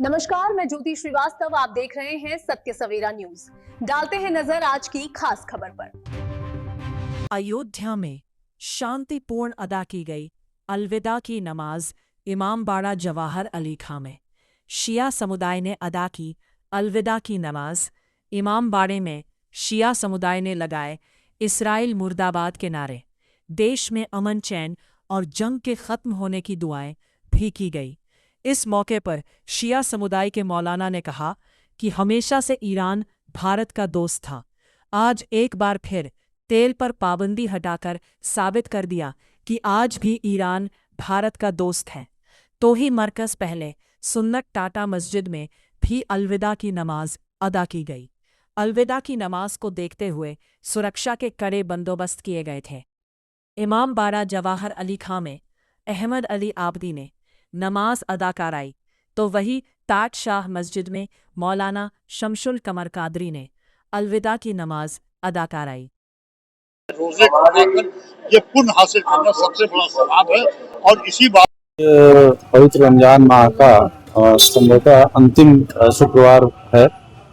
नमस्कार, मैं ज्योति श्रीवास्तव। आप देख रहे हैं सत्य सवेरा न्यूज। डालते हैं नजर आज की खास खबर पर। अयोध्या में शांतिपूर्ण अदा की गई अलविदा की नमाज इमामबाड़ा जवाहर अली खां में। शिया समुदाय ने अदा की अलविदा की नमाज। इमामबाड़े में शिया समुदाय ने लगाए इस्राइल मुर्दाबाद के नारे। देश में अमन चैन और जंग के खत्म होने की दुआएं भी की गई। इस मौके पर शिया समुदाय के मौलाना ने कहा कि हमेशा से ईरान भारत का दोस्त था। आज एक बार फिर तेल पर पाबंदी हटाकर साबित कर दिया कि आज भी ईरान भारत का दोस्त है। तो ही मरकज़ पहले सुन्नत टाटा मस्जिद में भी अलविदा की नमाज अदा की गई। अलविदा की नमाज को देखते हुए सुरक्षा के कड़े बंदोबस्त किए गए थे। इमामबाड़ा जवाहर अली खां में अहमद अली आबदी ने नमाज अदा कराई, तो वही ताज शाह मस्जिद में मौलाना शमशुल कमर कादरी ने अलविदा की नमाज अदा कराई। रोजे को लेकर ये पुण्य हासिल करना सबसे बड़ा सवाब है और इसी बात पवित्र रमजान माह का संभवतः अंतिम शुक्रवार है।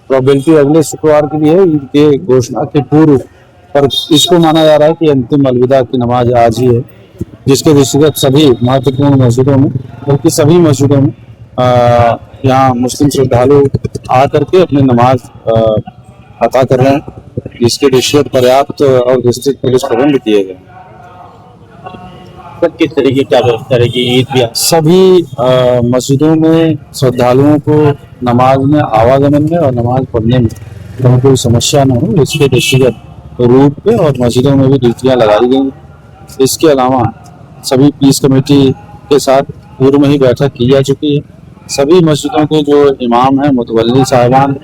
प्रोबेबिलिटी अगले शुक्रवार की भी है ईद के घोषणा के पूर्व, पर इसको माना जा रहा है कि अंतिम अलविदा की नमाज आज ही है, जिसके दृष्टिगत सभी महत्वपूर्ण मस्जिदों में, बल्कि सभी मस्जिदों में यहाँ मुस्लिम श्रद्धालु आकर के अपनी नमाज अदा कर रहे हैं। इसके दृष्टिगत पर्याप्त और विस्तृत पुलिस प्रबंध किए गए। किस तरीके क्या व्यवस्था रहेगी ईद भी? सभी मस्जिदों में श्रद्धालुओं को नमाज में आवागमन में और नमाज पढ़ने में कोई समस्या न हो, इसके दृष्टिगत रूट पे और मस्जिदों में भी ड्यूटियाँ लगाई गई। इसके अलावा सभी पीस कमेटी के साथ पूर्व में ही बैठक की जा चुकी है। सभी मस्जिदों के जो इमाम हैं, मुतवल्ली साहिबान,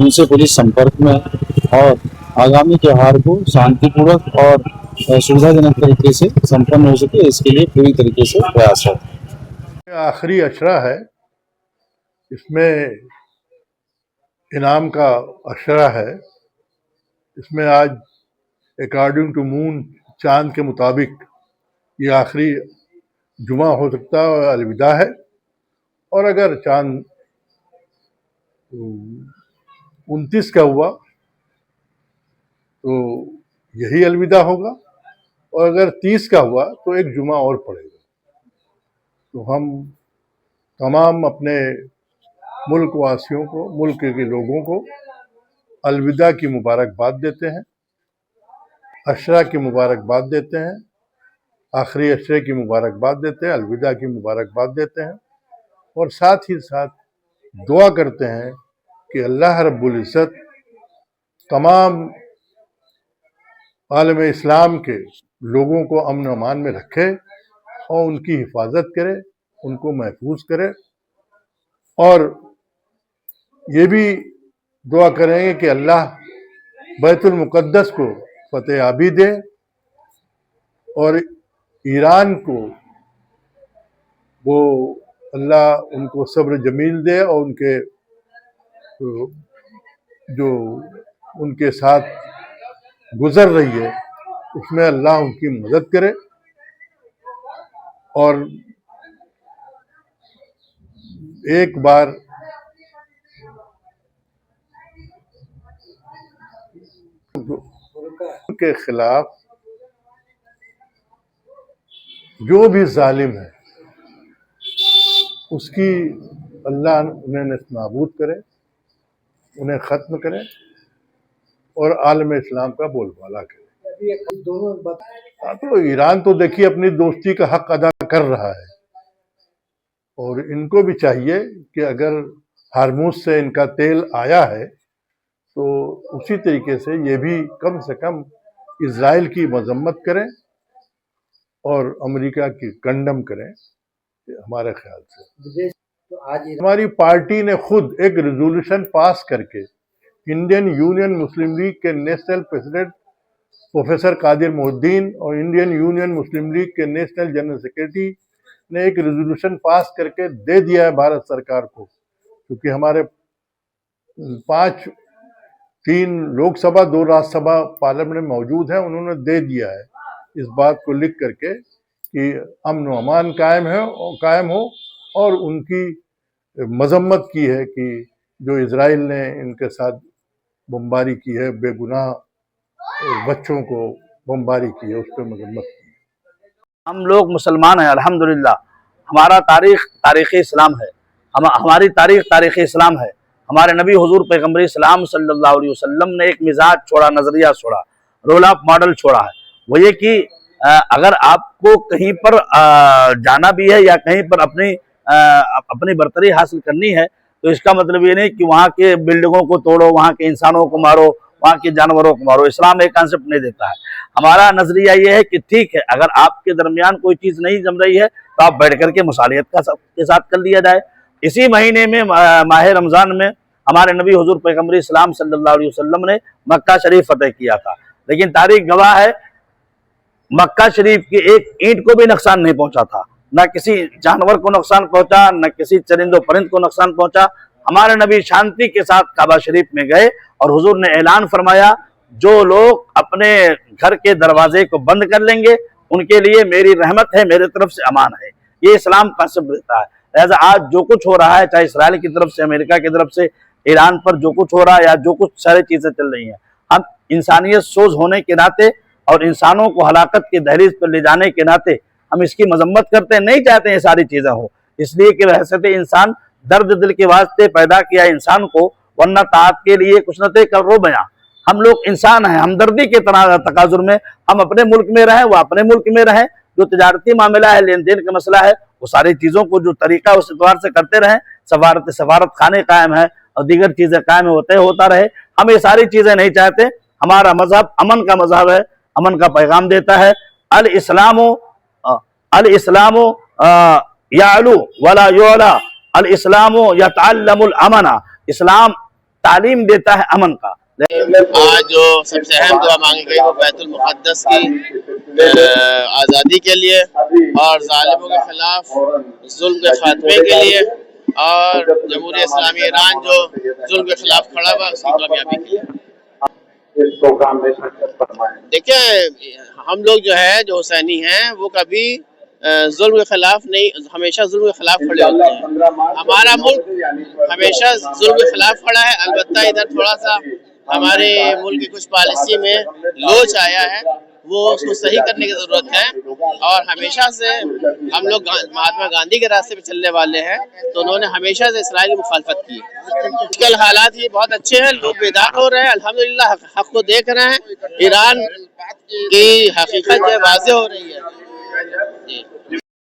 उनसे पुलिस संपर्क में और आगामी त्यौहार को शांतिपूर्वक और सुविधाजनक तरीके से संपन्न हो सके, इसके लिए पूरी तरीके से प्रयास है। आखिरी अशरा है, इसमें इनाम का अशरा है। इसमें आज अकॉर्डिंग टू मून, चांद के मुताबिक ये आखिरी जुमा हो सकता है और अलविदा है। और अगर चांद 29 का हुआ तो यही अलविदा होगा, और अगर 30 का हुआ तो एक जुमा और पड़ेगा। तो हम तमाम अपने मुल्क वासियों को, मुल्क के लोगों को अलविदा की मुबारकबाद देते हैं, अशरा की मुबारकबाद देते हैं, आखिरी अशरे की मुबारकबाद देते हैं, अलविदा की मुबारकबाद देते हैं, और साथ ही साथ दुआ करते हैं कि अल्लाह रब्बुल इज़्ज़त तमाम आलम इस्लाम के लोगों को अमन और अमान में रखे और उनकी हिफाजत करे, उनको महफूज करे। और ये भी दुआ करेंगे कि अल्लाह बैतुल मुक़द्दस को फतेहाबी दे और ईरान को वो अल्लाह उनको सब्र जमील दे और उनके जो उनके साथ गुजर रही है उसमें अल्लाह उनकी मदद करे। और एक बार के खिलाफ जो भी जालिम है उसकी अल्लाह उन्हें नेस्तनाबूद करे, उन्हें ख़त्म करे और आलम इस्लाम का बोलबाला करे। तो ईरान तो देखिए अपनी दोस्ती का हक अदा कर रहा है, और इनको भी चाहिए कि अगर हार्मूज से इनका तेल आया है तो उसी तरीके से ये भी कम से कम इजराइल की मजम्मत करें और अमेरिका की कंडम करें। हमारे ख्याल से तो आज हमारी पार्टी ने खुद एक रेजोल्यूशन पास करके इंडियन यूनियन मुस्लिम लीग के national president professor Qadir Mohiuddin और इंडियन यूनियन मुस्लिम लीग के नेशनल जनरल सेक्रेटरी ने एक रेजोल्यूशन पास करके दे दिया है भारत सरकार को, क्योंकि हमारे 3 लोकसभा 2 राज्यसभा पार्लियामेंट में मौजूद हैं। उन्होंने दे दिया है इस बात को लिख करके कि अमन व अमान कायम हो और उनकी मजम्मत की है कि जो इजराइल ने इनके साथ बमबारी की है, बेगुनाह बच्चों को बमबारी की है, उस पर मजम्मत की है। हम लोग मुसलमान हैं अल्हम्दुलिल्लाह। हमारा तारीख़ इस्लाम है, हमारी तारीख़ इस्लाम है। हमारे नबी हुजूर पैगम्बर इस्लाम सल्लल्लाहु अलैहि वसल्लम ने एक मिजाज छोड़ा, नज़रिया छोड़ा, रोल ऑफ मॉडल छोड़ा है। वो ये कि अगर आपको कहीं पर जाना भी है या कहीं पर अपनी बर्तरी हासिल करनी है, तो इसका मतलब ये नहीं कि वहाँ के बिल्डिंगों को तोड़ो, वहाँ के इंसानों को मारो, वहाँ के जानवरों को मारो। इस्लाम एक कॉन्सेप्ट नहीं देता है। हमारा नजरिया ये है कि ठीक है, अगर आपके दरमियान कोई चीज़ नहीं जम रही है तो आप बैठ करके मुसालियत के साथ कर लिया जाए। इसी महीने में माह रमज़ान में हमारे नबी हुजूर पैगम्बर इस्लाम सल्लल्लाहु अलैहि वसल्लम ने मक्का शरीफ फतेह किया था, लेकिन तारीख गवाह है मक्का शरीफ की एक ईंट को भी नुकसान नहीं पहुंचा था, न किसी जानवर को नुकसान पहुंचा, न किसी चरिंदो परिंद को नुकसान पहुंचा। हमारे नबी शांति के साथ काबा शरीफ में गए और हुजूर ने ऐलान फरमाया, जो लोग अपने घर के दरवाजे को बंद कर लेंगे उनके लिए मेरी रहमत है, मेरे तरफ से अमान है। ये इस्लाम कॉन्सेप्ट देता है। लिहाजा आज जो कुछ हो रहा है, चाहे इसराइल की तरफ से, अमेरिका की तरफ से, ईरान पर जो कुछ हो रहा है या जो कुछ सारी चीजें चल रही हैं, हम इंसानियत सोच होने के नाते और इंसानों को हलाकत की दहलीज पर ले जाने के नाते हम इसकी मजम्मत करते हैं, नहीं चाहते ये सारी चीजें हो। इसलिए कि हैसियत इंसान दर्द दिल के वास्ते पैदा किया इंसान को, वरना ताअत के लिए कुछ न करो बयां। हम लोग इंसान हैं, हमदर्दी के तकाजुर में हम अपने मुल्क में रहें, वो अपने मुल्क में रहें। जो तजारती मामला है, लेन देन का मसला है, वो सारी चीज़ों को जो तरीका उस एतबार से करते रहें। सफारत खाने कायम है और दीगर चीज़ें कायम होता रहे। हम ये सारी चीज़ें नहीं चाहते। हमारा मजहब अमन का मजहब है, अमन का पैगाम देता है। अल इस्लामो यालू वला युला, अल इस्लामो यतअल्लमुल अमना, इस्लाम तालीम देता है अमन का। आज जो सबसे अहम दुआ मांगी गई वो बैतुल मुक़द्दस की आज़ादी के लिए और जालिमों के खिलाफ जुल्म के खात्मे के लिए और जमहूरियत इस्लामी ईरान जो जुल्म के खिलाफ खड़ा हुआ उसकी कामयाबी के लिए। देखिए, हम लोग जो है, जो हुसैनी हैं, वो कभी जुल्म के खिलाफ नहीं, हमेशा जुल्म के खिलाफ खड़े होते हैं। हमारा मुल्क हमेशा जुल्म के खिलाफ खड़ा है। अलबत्ता इधर थोड़ा सा हमारे मुल्क की कुछ पॉलिसी में लोच आया है, वो उसको सही करने की ज़रूरत है। और हमेशा से हम लोग महात्मा गांधी के रास्ते पे चलने वाले हैं, तो उन्होंने हमेशा से इसराइल की मुखालफत की। आजकल हालात ये बहुत अच्छे हैं, लोग बेदार हो रहे हैं, अल्हम्दुलिल्लाह हक़ को देख रहे हैं। ईरान की हकीकत जो है वाज़ेह हो रही है।